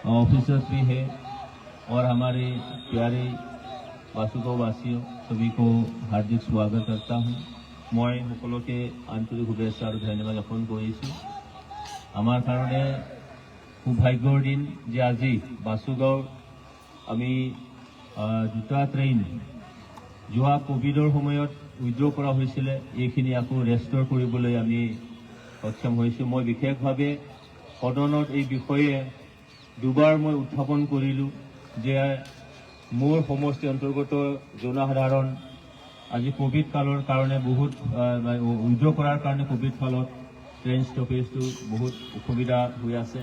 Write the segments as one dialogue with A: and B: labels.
A: Officers भी है और हमारे प्यारे बासुगांव वासियों सभी को हार्दिक स्वागत करता हूँ। मैं সকলকে আন্তৰিক শুভেচ্ছা আৰু ধন্যবাদ জ্ঞাপন কৰিছোঁ। আমাৰ কাৰণে সৌভাগ্যৰ দিন যে আজি বাসুগাঁও আমি দুটা ট্ৰেইন যোৱা কোভিডৰ সময়ত উইথড্ৰ কৰা হৈছিলে, এইখিনি আকৌ ৰেষ্টৰ কৰিবলৈ আমি সক্ষম হৈছোঁ। মই বিশেষভাৱে সদনত এই বিষয়ে দুবাৰ মই উত্থাপন কৰিলোঁ যে মোৰ সমষ্টি অন্তৰ্গত জনসাধাৰণ আজি কোভিড কালৰ কাৰণে বহুত উইথড্ৰ কৰাৰ কাৰণে কোভিড কালত ট্ৰেইন ষ্টপেজটো বহুত অসুবিধা হৈ আছে।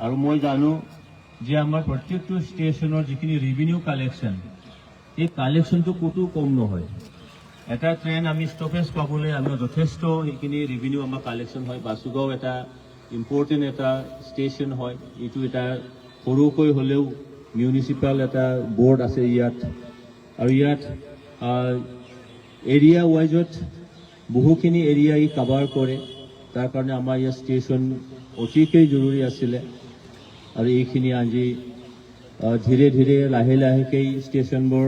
A: আৰু মই জানো যে আমাৰ প্ৰত্যেকটো ষ্টেচনৰ যিখিনি ৰেভিনিউ কালেকশ্যন, এই কালেকশ্যনটো ক'তো কম নহয়। এটা ট্ৰেইন আমি ষ্টপেজ পাবলৈ আমি যথেষ্ট সেইখিনি ৰেভিনিউ আমাৰ কালেকশ্যন হয়। বাসুগাঁও এটা ইম্পৰ্টেণ্ট এটা ষ্টেচন হয়। এইটো এটা সৰুকৈ হ'লেও মিউনিচিপাল এটা বৰ্ড আছে ইয়াত, আৰু ইয়াত এৰিয়া ৱাইজত বহুখিনি এৰিয়া ই কাভাৰ কৰে। তাৰ কাৰণে আমাৰ ইয়াত ষ্টেচন অতিকৈ জৰুৰী আছিলে। আৰু এইখিনি আজি ধীৰে ধীৰে লাহে লাহেকৈ ষ্টেচনবোৰ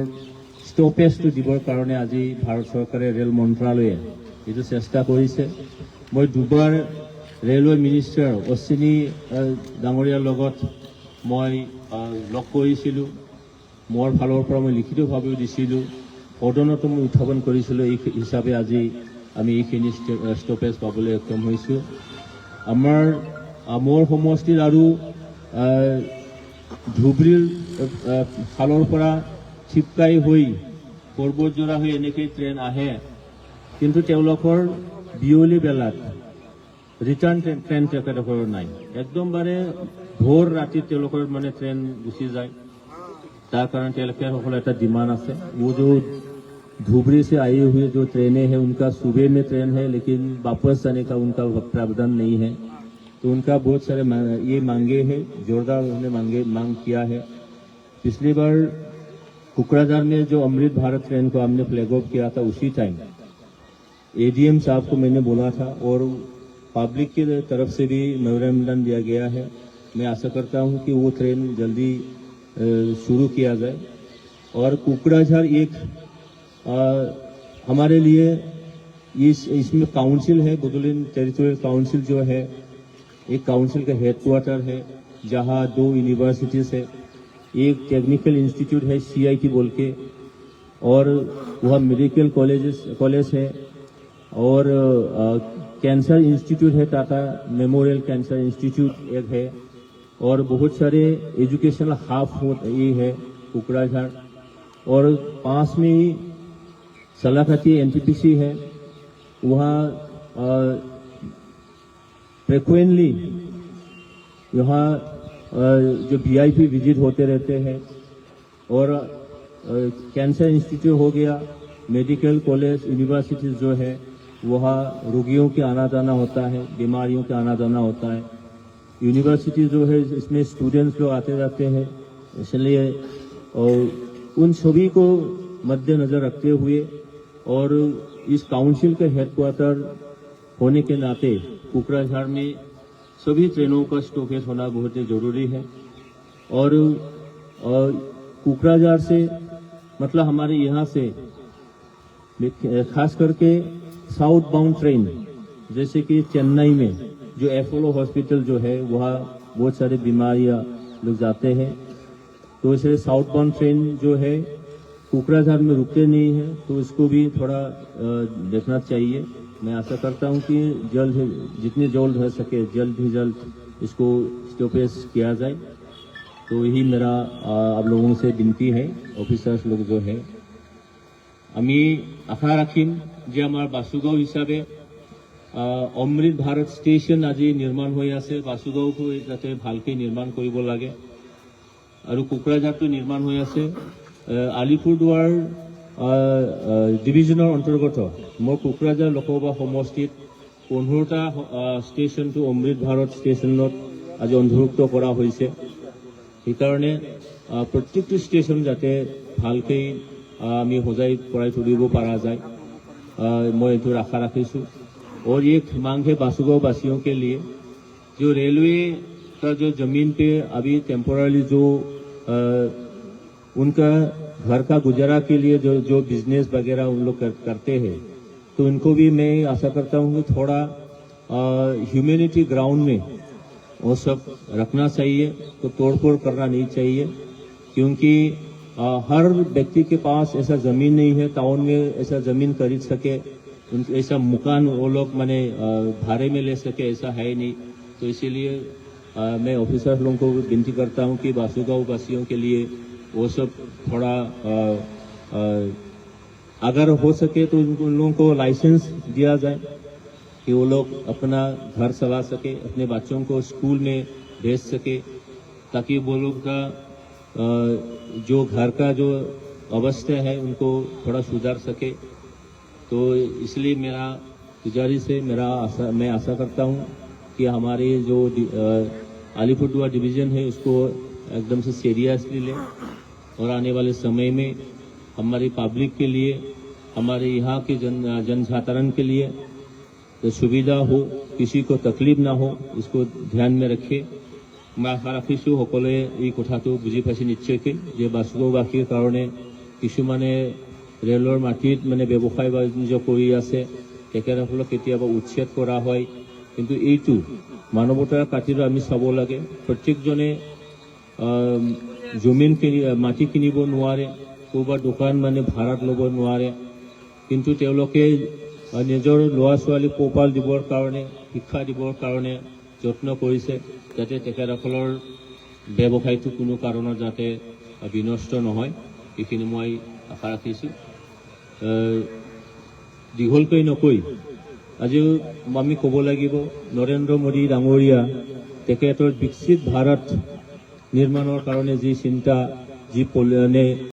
A: ষ্টপেজটো দিবৰ কাৰণে আজি ভাৰত চৰকাৰে ৰেল মন্ত্ৰালয়ে এইটো চেষ্টা কৰিছে। মই দুবাৰ ৰেলৱে মিনিষ্টাৰ অশ্বিনী ডাঙৰীয়াৰ লগত মই লগ কৰিছিলোঁ। মোৰ ফালৰ পৰা মই লিখিতভাৱেও দিছিলোঁ, সদনতো মই উত্থাপন কৰিছিলোঁ। এই হিচাপে আজি আমি এইখিনি ষ্টপেজ পাবলৈ সক্ষম হৈছোঁ। মোৰ সমষ্টিৰ আৰু ধুবুৰীৰ ফালৰ পৰা চিপকাই হৈ পৰ্বতজোৰা হৈ এনেকৈ ট্ৰেইন আহে, কিন্তু তেওঁলোকৰ বিয়লি বেলাত ৰিটাৰ্ণ ট্ৰেইন তেখেতসকলৰ নাই। একদমবাৰে ভোৰ ৰাতিত তেওঁলোকৰ মানে ট্ৰেইন গুচি যায়। তাৰ কাৰণে তেখেতসকলৰ এটা ডিমাণ্ড আছে, वो जो धुबरी से आई हुई जो ट्रेनें हैं उनका सुबह में ट्रेन है, लेकिन वापस जाने का उनका प्रावधान नहीं है। तो उनका बहुत सारे ये मांगे हैं, जोरदार उन्होंने मांग किया है। पिछली बार कुकराझार में जो अमृत भारत ट्रेन को हमने फ्लैग ऑफ किया था, उसी टाइम एडीएम साहब को मैंने बोला था और पब्लिक की तरफ से भी मेमोरेंडम दिया गया है। मैं आशा करता हूं कि वो ट्रेन जल्दी शुरू किया जाए। और कुकराझार एक हमारे लिए इसमें काउंसिल है, बोडोलैंड टेरिटोरियल काउंसिल जो है, एक काउंसिल का हेडक्वार्टर है जहां 2 यूनिवर्सिटीज है। एक टेक्निकल इंस्टीट्यूट है CIT बोल के, और वह मेडिकल कॉलेज है, और कैंसर इंस्टीट्यूट है, टाटा मेमोरियल कैंसर इंस्टीट्यूट एक है, और बहुत सारे एजुकेशनल हब ये है कुकराझार। और पास में ही सलाखती NTPC है, वहाँ फ्रिक्वेंटली यहाँ जो VIP विजिट होते रहते हैं। और कैंसर इंस्टीट्यूट हो गया, मेडिकल कॉलेज यूनिवर्सिटीज जो है, वहाँ रोगियों के आना जाना होता है, बीमारियों के आना जाना होता है। यूनिवर्सिटी जो है इसमें स्टूडेंट्स लोग आते जाते हैं, इसलिए उन सभी को मद्देनजर रखते हुए और इस काउंसिल के हेडक्वार्टर होने के नाते कुकराझार में सभी ट्रेनों का स्टॉपेज होना बहुत ही जरूरी है। और कुकराझार से मतलब हमारे यहाँ से खास करके साउथ बाउंड ट्रेन, जैसे कि चेन्नई में जो अपोलो हॉस्पिटल जो है, वहाँ बहुत सारे बीमारियाँ लोग जाते हैं। तो इसे साउथ बाउंड ट्रेन जो है कुकराझार में रुकते नहीं है, तो इसको भी थोड़ा देखना चाहिए। मैं आशा करता हूं कि जितनी जल्द हो सके जल्द ही जल्द इसको स्टॉपेज किया जाए। तो यही मेरा आप लोगों से विनती है, ऑफिसर्स लोग जो है, আমি আশা ৰাখিম যে আমাৰ বাসুগাঁও হিচাপে অমৃত ভাৰত ষ্টেচন আজি নিৰ্মাণ হৈ আছে। বাসুগাঁওকো যাতে ভালকৈ নিৰ্মাণ কৰিব লাগে। আৰু কোকৰাঝাৰটো নিৰ্মাণ হৈ আছে। আলিপুৰদুৱাৰ ডিভিজনৰ অন্তৰ্গত মোৰ কোকৰাঝাৰ লোকসভা সমষ্টিত 15টা ষ্টেচনটো অমৃত ভাৰত ষ্টেচনত আজি অন্তৰ্ভুক্ত কৰা হৈছে। সেইকাৰণে প্ৰত্যেকটো ষ্টেচন যাতে ভালকৈ আমি সজাই পৰাই তুলিব পৰা যায়, मैं এইটো আশা ৰাখিছোঁ। और एक मांग है बासुगांव वासियों के लिए, जो रेलवे का जो जमीन पे अभी टेम्पोररी जो उनका घर का गुजारा के लिए जो बिजनेस वगैरह उन लोग करते हैं, तो उनको भी मैं आशा करता हूँ कि थोड़ा ह्यूमैनिटी ग्राउंड में वो सब रखना चाहिए, तो तोड़फोड़ करना नहीं चाहिए, क्योंकि हर व्यक्ति के पास ऐसा जमीन नहीं है, टाउन में ऐसा जमीन खरीद सके, ऐसा मकान वो लोग माने भाड़े में ले सके, ऐसा है नहीं। तो इसीलिए मैं ऑफिसर लोगों को विनती करता हूं कि बासुगांव वासियों के लिए वो सब थोड़ा अगर हो सके तो उन लोगों को लाइसेंस दिया जाए कि वो लोग अपना घर चला सके, अपने बच्चों को स्कूल में भेज सके, ताकि वो लोग का जो घर का जो अवस्था है उनको थोड़ा सुधार सके। तो इसलिए मेरा गुजारिश है, मैं आशा करता हूं कि हमारे जो अलीपुरद्वार डिवीजन है उसको एकदम से सीरियसली ले, और आने वाले समय में हमारी पब्लिक के लिए, हमारे यहाँ के जनसाधारण के लिए तो सुविधा हो, किसी को तकलीफ ना हो, इसको ध्यान में रखे। मैं आशा राखिছোঁ সকলে এই কথাটো বুজি পাইছে নিশ্চয়কৈ যে বাসুগাঁওবাসীৰ কাৰণে কিছুমানে ৰেলৰ মাটিত মানে ব্যৱসায় বাণিজ্য কৰি আছে, তেখেতসকলক কেতিয়াবা উচ্ছেদ কৰা হয়, কিন্তু এইটো মানৱতাৰ খাতিৰত আমি চাব লাগে। প্ৰত্যেকজনে জমিন মাটি কিনিব নোৱাৰে, ক'ৰবাত দোকান মানে ভাড়াত ল'ব নোৱাৰে, কিন্তু তেওঁলোকে নিজৰ ল'ৰা ছোৱালীক পোহপাল দিবৰ কাৰণে, শিক্ষা দিবৰ কাৰণে যত্ন কৰিছে, যাতে তেখেতসকলৰ ব্যৱসায়টো কোনো কাৰণত যাতে বিনষ্ট নহয়, এইখিনি মই আশা ৰাখিছোঁ। দীঘলকৈ নকৈ আজিও আমি ক'ব লাগিব নৰেন্দ্ৰ মোদী ডাঙৰীয়া তেখেতৰ বিকশিত ভাৰত নিৰ্মাণৰ কাৰণে যি চিন্তা, যি